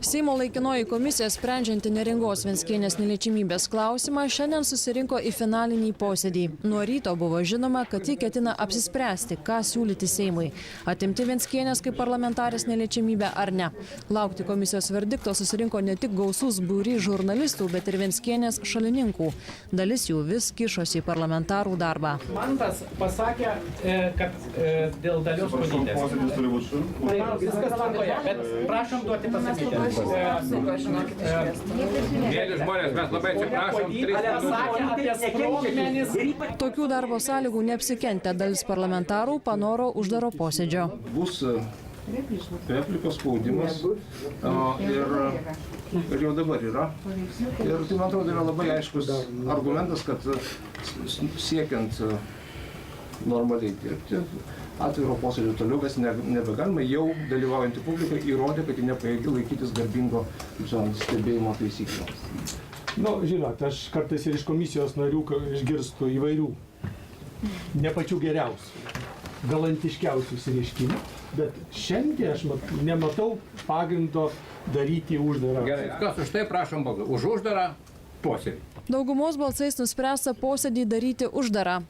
Seimo laikinoji komisija sprendžianti Neringos Venckienės neliečiamybės klausimą šiandien susirinko į finalinį posėdį. Nuo ryto buvo žinoma, kad ji ketina apsispręsti, ką siūlyti Seimui. Atimti Venckienės kaip parlamentarės neliečiamybę ar ne. Laukti komisijos verdikto susirinko ne tik gausus būrys žurnalistų, bet ir Venckienės šalininkų. Dalis jų vis kišosi į parlamentarų darbą. Mantas pasakė, kad dėl Dalios Kuodytės. Viskas tvarkoje, bet prašom duoti pasakyti. Mėly žmonės, mes labai atsiprašom. Tokių darbo sąlygų neapsikentę dalis parlamentarų panoro uždaro posėdžio. Bus replikos spaudimas ir jau dabar yra. Ir tai, man atrodo, yra labai aiškus argumentas, kad siekiant normaliai dirbti, atviro posėdžio toliau mes nebegalime, jau dalyvaujantį publiką įrodė, kad ji nepajėgi laikytis garbingo stebėjimo taisyklių. Žinot, aš kartais ir iš komisijos narių išgirstu įvairių, ne pačių geriausių, galantiškiausių išsireiškimų, bet šiandien aš nematau pagrindo daryti uždarą. Gerai, kas už tai prašom balsuoti? Už uždarą posėdį. Daugumos balsais nuspręsta posėdį daryti uždarą.